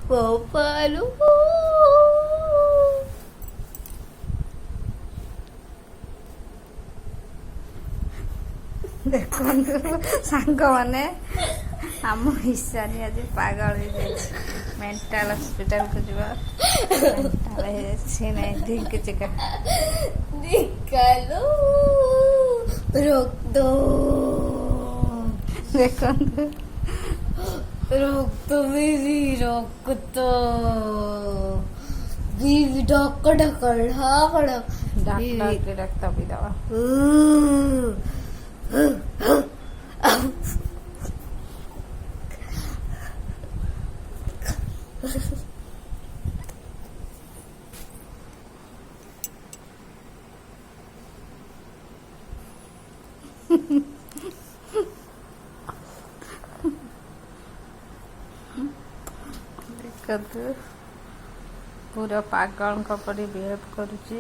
ଗୋପାଳୁ ଦେଖନ୍ତୁ ସାଙ୍ଗମାନେ ଆମ ଈଶାନୀ ଆଜି ପାଗଳ ହେଇଯାଇଛି। ମେଣ୍ଟାଲ ହସ୍ପିଟାଲକୁ ଯିବା। ମେଣ୍ଟାଲ ହେଇଯାଇଛି ନାଇଁ ଢିଙ୍କି ଚିକା ନିକାଲୋ ରକ୍ତ ଦେଖନ୍ତୁ ରକ୍ତ ବିବି ରକ୍ତ ବିବି ଢକ ଢକ ଢକ ଡାକ୍ତର ରକ୍ତ ପିଇଦବା। ଦେଖନ୍ତୁ ପୁରା ପାଗଳଙ୍କ ପରି ବିହେଭ କରୁଛି।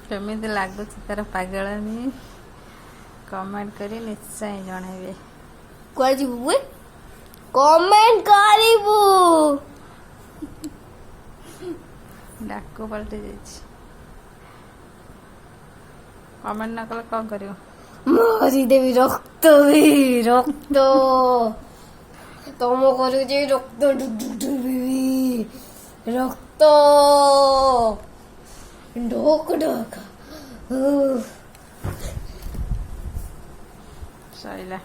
କେମିତି ଲାଗୁଛି ତାର ପାଗଳାମୀ କମେଣ୍ଟ କରି ନିଶ୍ଚୟ ଜଣାଇବେ। କୁଆଡେ ଯିବୁ ବେ କମେଣ୍ଟ କରିବୁ। ଡାକ ପାଲଟି ଯାଇଛି। କମେଣ୍ଟ ନ କଲେ କ'ଣ କରିବ? ମାରିଦେବି ରକ୍ତ ବି ରକ୍ତ ତମ ଘରକୁ ଯାଇ ରକ୍ତ ଢୁଢୁଢୁବି ରକ୍ତ ଢୋକ ଢୋକ ସଇଲା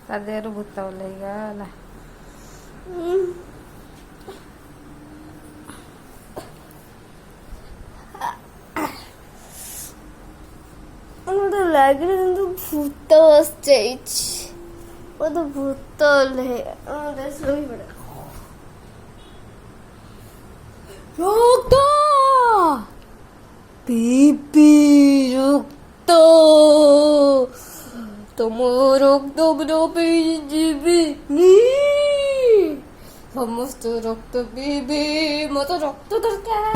ତା ଦେହରୁ ଭୂତ ଓହ୍ଲେଇଗଲା। ମତେ ଲାଗିଲା କିନ୍ତୁ ଭୂତ ବସିଯାଇଛି। ମତେ ଭୂତ ଓହ୍ଲେଇ ଶୋଇପଡେ। ରକ୍ତ ପିପି ରକ୍ତ ତମ ରକ୍ତ ପୁରା ପିଇଯିବି। ସମସ୍ତ ରକ୍ତ ପିଇବି। ମତେ ରକ୍ତ ଦରକାର।